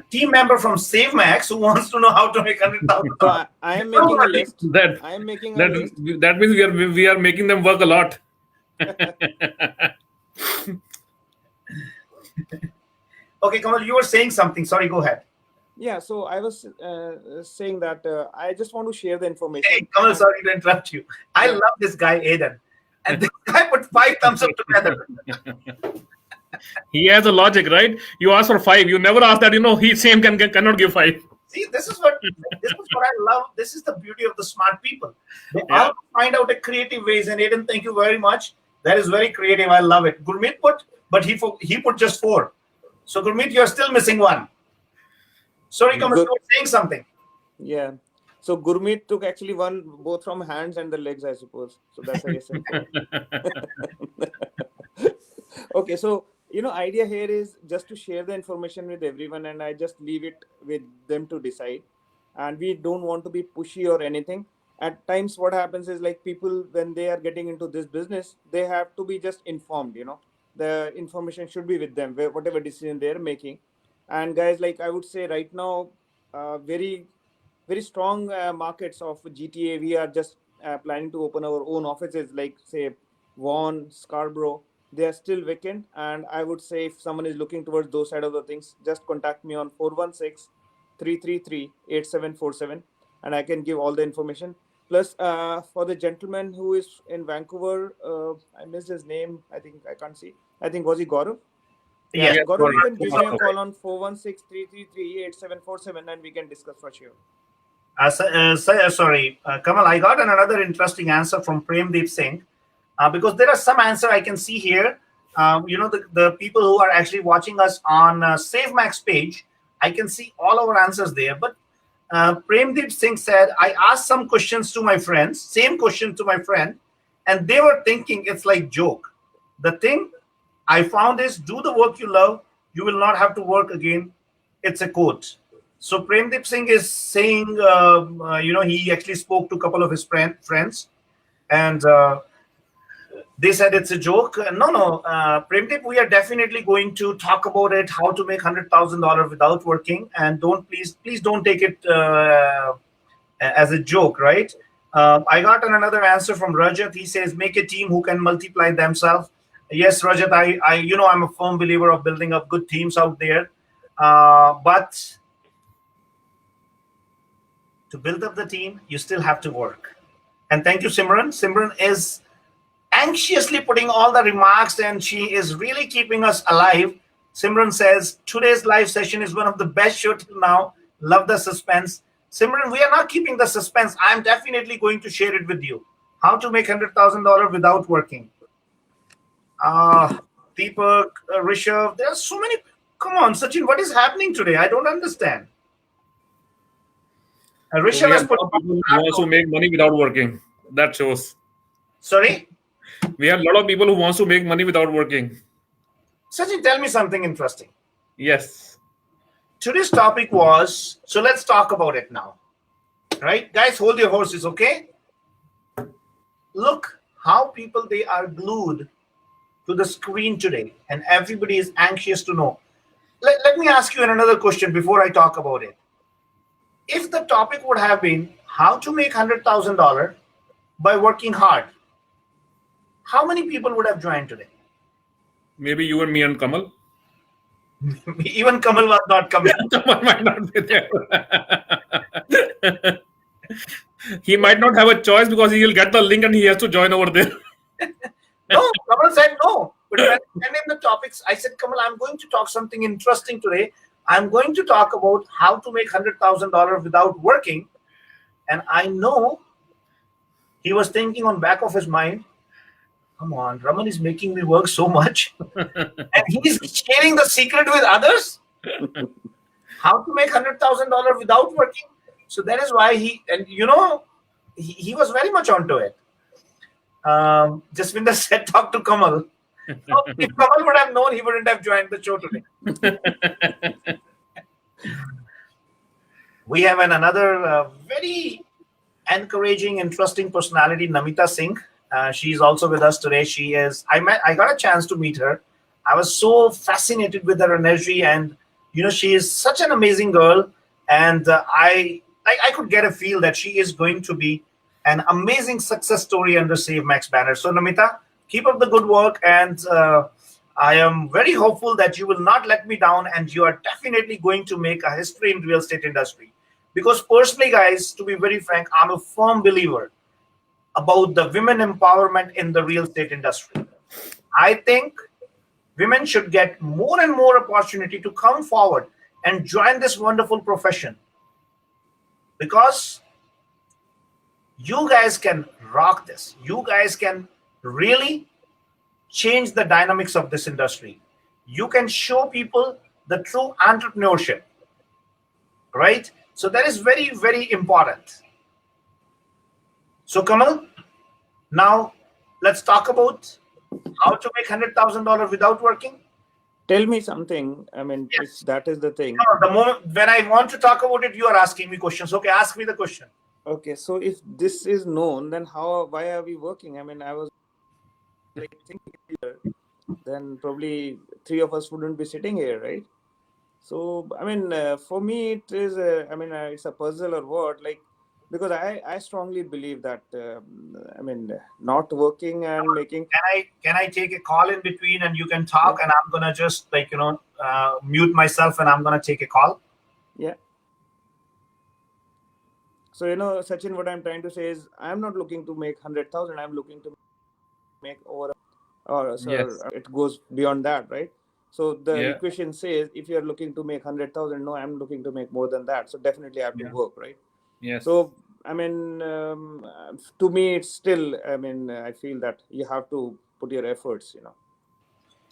team member from Save Max who wants to know how to make $100,000. So I am making a list. That I am making a list. that means we are making them work a lot. Okay, Kamal, you were saying something. Sorry, go ahead. Yeah, so I was saying that I just want to share the information. Hey, Kamal, sorry to interrupt you. I love this guy, Aiden. And this guy put 5 thumbs up together. He has a logic, right? You ask for 5. You never ask that, he same cannot give 5. See, this is what I love. This is the beauty of the smart people. They all find out a creative ways. And Aiden, thank you very much. That is very creative. I love it. Gurmeet put, but he put just 4. So Gurmeet, you're still missing 1. Sorry, Kamal, you were saying something. Yeah. So Gurmeet took actually 1 both from hands and the legs, I suppose. So that's why I said. Okay, so idea here is just to share the information with everyone, and I just leave it with them to decide. And we don't want to be pushy or anything. At times, what happens is, like, people, when they are getting into this business, they have to be just informed. The information should be with them, whatever decision they're making. And guys, like I would say right now, very, very strong markets of GTA. We are just planning to open our own offices, like say Vaughan, Scarborough. They are still vacant, and I would say if someone is looking towards those side of the things, just contact me on 416-333-8747, and I can give all the information. Plus, for the gentleman who is in Vancouver, I missed his name. I think I can't see. I think was he Gaurav? Yeah, Gaurav, you can give me a call on 416-333-8747, and we can discuss for sure. Sorry, Kamal, I got another interesting answer from Premdeep Singh. Because there are some answer I can see here. The people who are actually watching us on SaveMax page, I can see all our answers there. But Premdeep Singh said, I asked some questions to my friends, same question to my friend, and they were thinking it's like joke. The thing I found is, do the work you love, you will not have to work again. It's a quote. So Premdeep Singh is saying, he actually spoke to a couple of his friends, and They said it's a joke. No, no, Premdeep, we are definitely going to talk about it. How to make $100,000 without working, and don't please don't take it as a joke, right? I got another answer from Rajat. He says, make a team who can multiply themselves. Yes, Rajat, I'm a firm believer of building up good teams out there. But to build up the team, you still have to work. And thank you, Simran. Simran is anxiously putting all the remarks and she is really keeping us alive. Simran says, today's live session is one of the best show till now. Love the suspense. Simran, we are not keeping the suspense. I'm definitely going to share it with you. How to make $100,000 without working. Deepak, Rishabh, there are so many. Come on, Sachin, what is happening today? I don't understand. So we Rishabh have has a put. lot of people who wants to make money without working. That shows. Sorry? We have a lot of people who wants to make money without working. Sachin, tell me something interesting. Yes. Today's topic was, so let's talk about it now. Right? Guys, hold your horses, okay? Look how people, they are glued to the screen today and everybody is anxious to know. Let me ask you another question before I talk about it. If the topic would have been how to make $100,000 by working hard, how many people would have joined today? Maybe you and me and Kamal. Even Kamal was not coming. Kamal might not be there. He might not have a choice because he will get the link and he has to join over there. No, Kamal said no. But when I sent him the topics, I said, Kamal, I'm going to talk something interesting today. I'm going to talk about how to make $100,000 without working. And I know he was thinking on back of his mind, come on, Raman is making me work so much. And he's sharing the secret with others. How to make $100,000 without working. So that is why he was very much onto it. Jaswinder said, talk to Kamal. So if Kamal would have known, he wouldn't have joined the show today. We have another very encouraging, interesting personality, Namita Singh. She's also with us today. I got a chance to meet her. I was so fascinated with her energy, and she is such an amazing girl. And I could get a feel that she is going to be an amazing success story under Save Max banner. So Namita, keep up the good work, and I am very hopeful that you will not let me down, and you are definitely going to make a history in real estate industry. Because personally, guys, to be very frank, I'm a firm believer about the women empowerment in the real estate industry. I think women should get more and more opportunity to come forward and join this wonderful profession, because you guys can rock this. You guys can really change the dynamics of this industry. You can show people the true entrepreneurship, right? So that is very, very important. So Kamal, now let's talk about how to make $100,000 without working. Tell me something. I mean, if Yes. that is the thing. The moment when I want to talk about it, you are asking me questions. Okay, ask me the question. Okay, so if this is known, then why are we working? I mean, I was like thinking here, then probably three of us wouldn't be sitting here, right? So, I mean, for me, it is, it's a puzzle or what, like, because I strongly believe that, not working and making, Can I take a call in between and you can talk, and I'm gonna just mute myself and I'm gonna take a call. yeah. So, Sachin, what I'm trying to say is I'm not looking to make 100,000. I'm looking to make over, or Yes. sir, it goes beyond that, right? So the Yeah. equation says if you're looking to make 100,000, no, I'm looking to make more than that. So definitely I have to Yeah. work, right? Yes. So, I mean, to me, it's still, I feel that you have to put your efforts.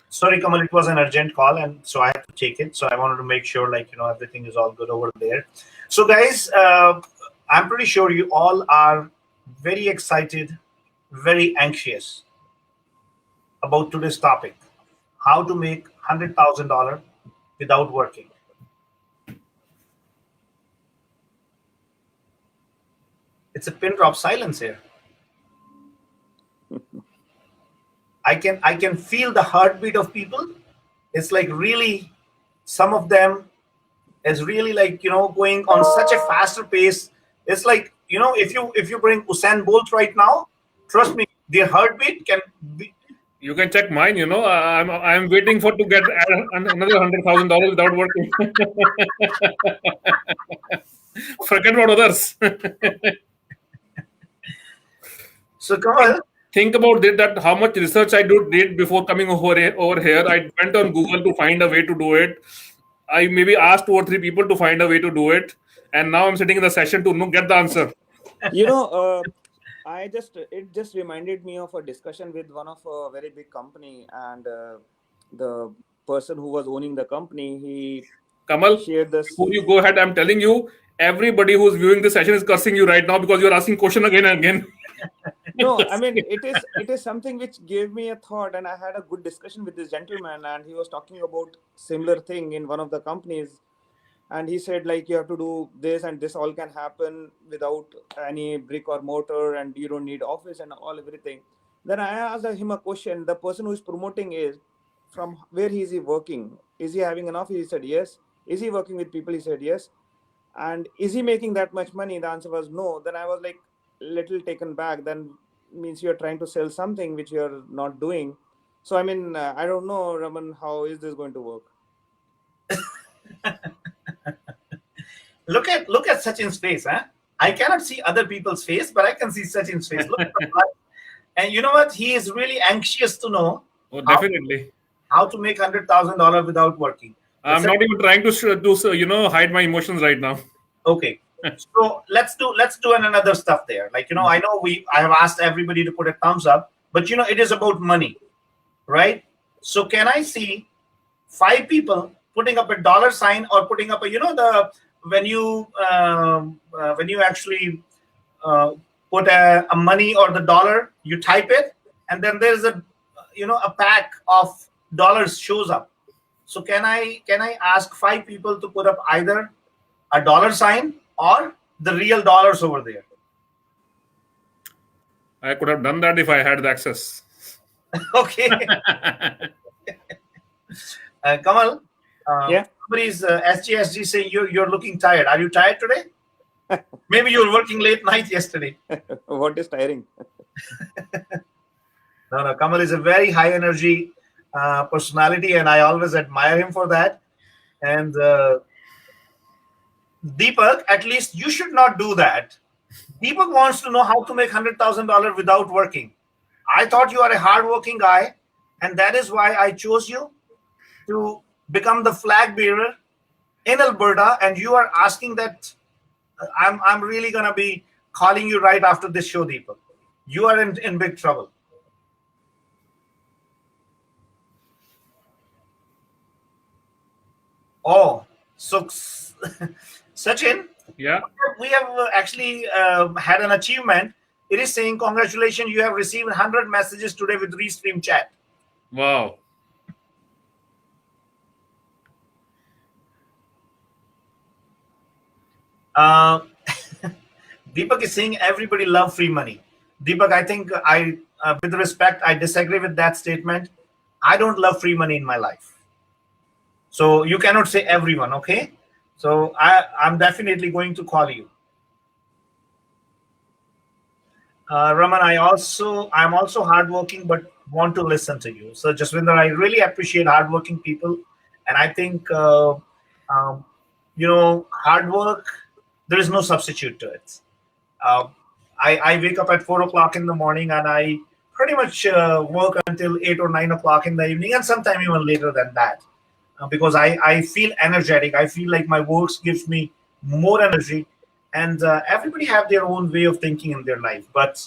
Sorry, Kamal, it was an urgent call, and so I had to take it. So I wanted to make sure, everything is all good over there. So, guys, I'm pretty sure you all are very excited, very anxious about today's topic: how to make $100,000 without working. It's a pin drop silence here. I can feel the heartbeat of people. It's like really, some of them is really like, going on such a faster pace. It's like, if you bring Usain Bolt right now, trust me, their heartbeat can be. You can check mine. I'm waiting for to get another $100,000 without working. Forget about others. So Kamal, Think about it, that how much research I did before coming over here. I went on Google to find a way to do it. I maybe asked 2 or 3 people to find a way to do it, and now I'm sitting in the session to get the answer. You know, it just reminded me of a discussion with one of a very big company, and the person who was owning the company, he Kamal, shared this. before you go ahead, I'm telling you, everybody who's viewing this session is cursing you right now because you're asking question again and again. No, I mean, it is something which gave me a thought, and I had a good discussion with this gentleman, and he was talking about similar thing in one of the companies, and he said like you have to do this, and this all can happen without any brick or mortar, and you don't need office and all everything. Then I asked him a question. The person who is promoting is from where is he working? Is he having an office? He said yes. Is he working with people? He said yes. And is he making that much money? The answer was no. Then I was like little taken back. Then means you're trying to sell something which you're not doing. So I mean, I don't know, Raman, how is this going to work? look at Sachin's face, huh? I cannot see other people's face, but I can see Sachin's face. Look at the blood. And you know what? He is really anxious to know Oh, how, definitely. how to make $100,000 without working. But I'm not even trying to hide my emotions right now. okay, so let's do another stuff there. Like, I know I have asked everybody to put a thumbs up, but it is about money, right? So can I see 5 people putting up a dollar sign, or putting up a, the when you actually put a money or the dollar, you type it, and then there's a pack of dollars shows up. So can I ask 5 people to put up either a dollar sign or the real dollars over there? I could have done that if I had the access. Okay. Kamal, Yeah. somebody's SGSG saying you're looking tired. Are you tired today? Maybe you were working late night yesterday. What is tiring? No, Kamal is a very high energy personality, and I always admire him for that. And Deepak, at least you should not do that. Deepak wants to know how to make $100,000 without working. I thought you are a hardworking guy, and that is why I chose you to become the flag bearer in Alberta. And you are asking that. I'm really gonna be calling you right after this show, Deepak. You are in big trouble. Oh, so Sachin, Yeah. we have actually had an achievement. It is saying, congratulations, you have received 100 messages today with Restream Chat. Wow. Uh, Deepak is saying everybody love free money. Deepak, I think with respect, I disagree with that statement. I don't love free money in my life. So you cannot say everyone, okay? So I'm definitely going to call you. Raman, I'm also hardworking, but want to listen to you. So Jaswinder, I really appreciate hardworking people, and I think um, hard work. There is no substitute to it. Uh, I wake up at 4 o'clock in the morning, and I pretty much work until 8 or 9 o'clock in the evening, and sometimes even later than that, because I feel energetic. I feel like my works gives me more energy, and everybody have their own way of thinking in their life. But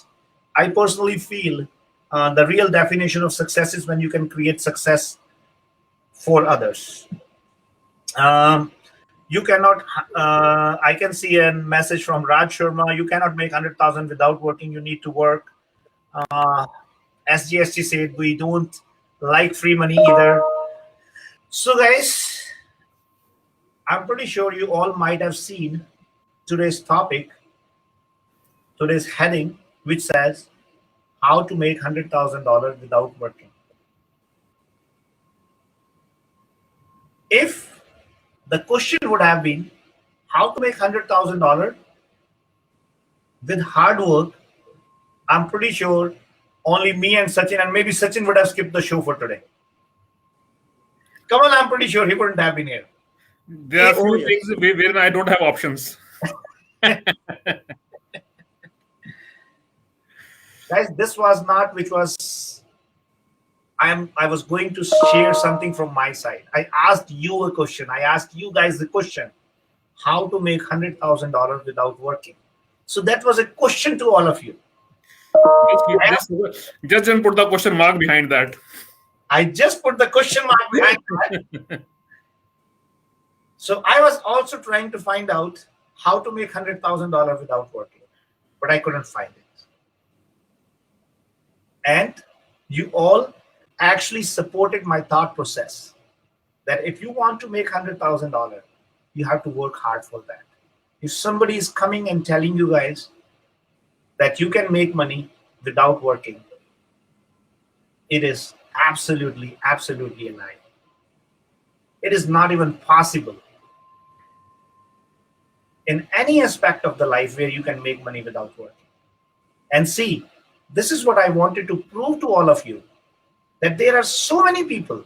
I personally feel the real definition of success is when you can create success for others. Um, you cannot. I can see a message from Raj Sharma. You cannot make 100,000 without working. You need to work. Uh, SGST said we don't like free money either. So, guys, I'm pretty sure you all might have seen today's topic, today's heading, which says how to make $100,000 without working. If the question would have been how to make $100,000 with hard work, I'm pretty sure only me and Sachin, and maybe Sachin would have skipped the show for today. Kamal, I'm pretty sure he wouldn't have been here. There are Oh few yes. things wherein I don't have options. Guys, this was not which was I was going to share something from my side. I asked you a question. I asked you guys the question, how to make $100,000 without working. So that was a question to all of you. Just don't put the question mark behind that. I just put the question mark behind that. So I was also trying to find out how to make $100,000 without working, but I couldn't find it. And you all actually supported my thought process that if you want to make $100,000, you have to work hard for that. If somebody is coming and telling you guys that you can make money without working, it is absolutely, absolutely a lie. It is not even possible in any aspect of the life where you can make money without working. And see, this is what I wanted to prove to all of you, that there are so many people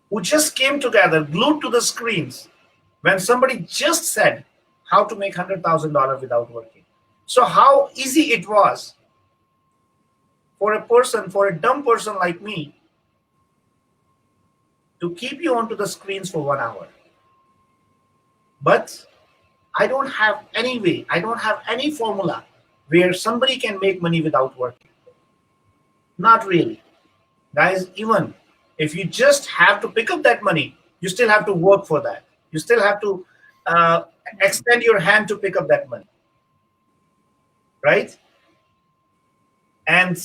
who just came together, glued to the screens, when somebody just said how to make $100,000 without working. So how easy it was for a person, for a dumb person like me, to keep you onto the screens for 1 hour. But I don't have any way, I don't have any formula where somebody can make money without working. Not really. Guys, even if you just have to pick up that money, you still have to work for that. You still have to extend your hand to pick up that money. Right? And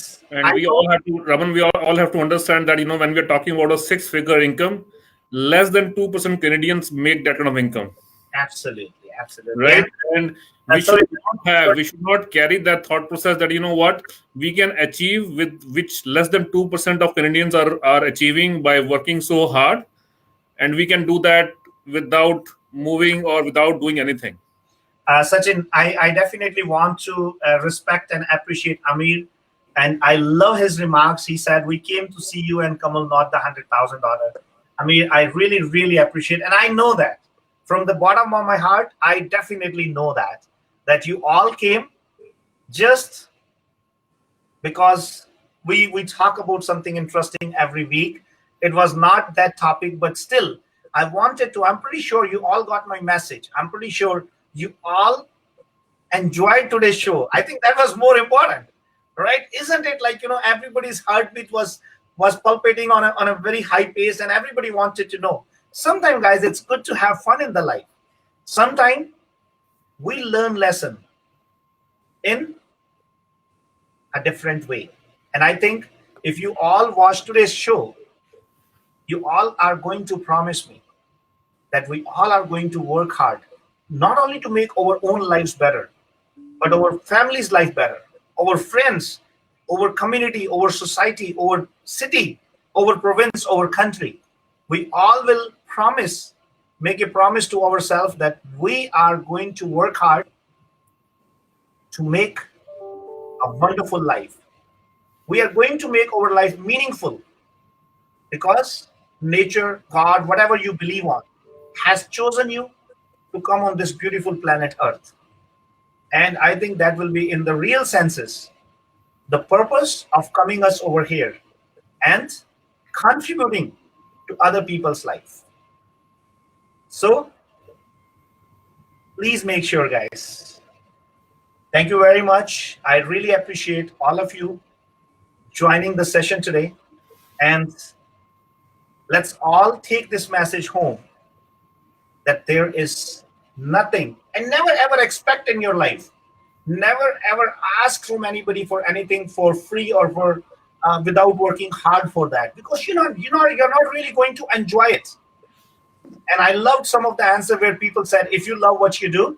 we all have to, Raman, we all have to understand that, when we're talking about a six-figure income, less than 2% Canadians make that kind of income. Absolutely, absolutely. Right? And we should not carry that thought process that, what we can achieve with which less than 2% of Canadians are achieving by working so hard. And we can do that without moving or without doing anything. Sachin, I definitely want to respect and appreciate Amir. And I love his remarks. He said, we came to see you and Kamal, not the $100,000. Amir, I really, really appreciate, and I know that from the bottom of my heart, I definitely know that you all came just because we talk about something interesting every week. It was not that topic, but still, I wanted to. I'm pretty sure you all got my message. I'm pretty sure you all enjoyed today's show. I think that was more important, right? Isn't it like, everybody's heartbeat was pulsating on a very high pace, and everybody wanted to know. Sometimes, guys, it's good to have fun in the life. Sometimes we learn lesson in a different way. And I think if you all watch today's show, you all are going to promise me that we all are going to work hard, not only to make our own lives better, but our family's life better, our friends, our community, our society, our city, our province, our country. We all will make a promise to ourselves that we are going to work hard to make a wonderful life. We are going to make our life meaningful because nature, God, whatever you believe on, has chosen you to come on this beautiful planet Earth. And I think that will be, in the real senses, the purpose of coming us over here and contributing to other people's life. So please make sure, guys. Thank you very much. I really appreciate all of you joining the session today. And let's all take this message home, that there is nothing, and never ever expect in your life, never ever ask from anybody for anything for free or for without working hard for that, because you're not really going to enjoy it. And I loved some of the answer where people said, if you love what you do,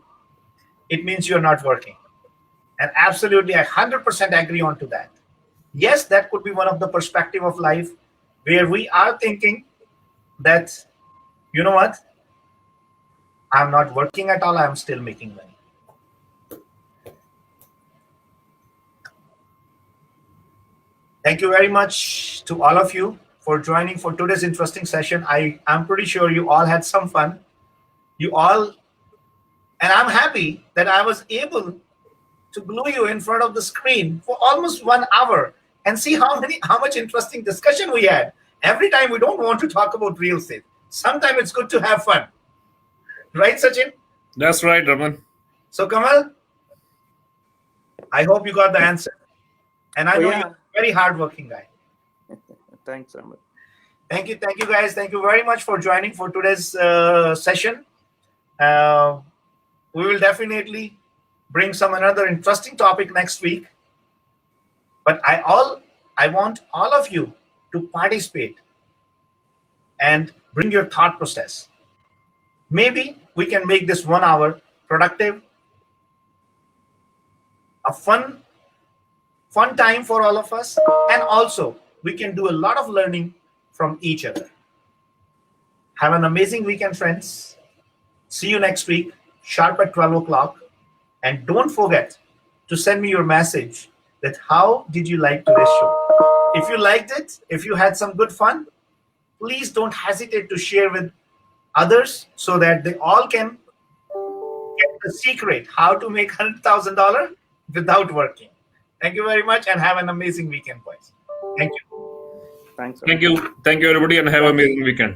it means you're not working. And absolutely, I 100% agree on to that. Yes, that could be one of the perspective of life where we are thinking that You know what? I'm not working at all. I'm still making money. Thank you very much to all of you for joining for today's interesting session. I'm pretty sure you all had some fun. You all, and I'm happy that I was able to glue you in front of the screen for almost 1 hour and see how much interesting discussion we had. Every time we don't want to talk about real estate. Sometimes it's good to have fun. Right, Sachin? That's right, Raman. So, Kamal, I hope you got the answer. And I Oh know yeah. you're a very hardworking guy. Thanks, Raman. Thank you, guys. Thank you very much for joining for today's session. We will definitely bring some another interesting topic next week. But I want all of you to participate and bring your thought process. Maybe we can make this 1 hour productive, a fun time for all of us, and also we can do a lot of learning from each other. Have an amazing weekend, friends. See you next week, sharp at 12 o'clock. And don't forget to send me your message that how did you like today's show? If you liked it, if you had some good fun, please don't hesitate to share with others so that they all can get the secret how to make $100,000 without working. Thank you very much and have an amazing weekend, boys. Thank you. Thanks, Raman. Thank you, everybody, and have an amazing weekend.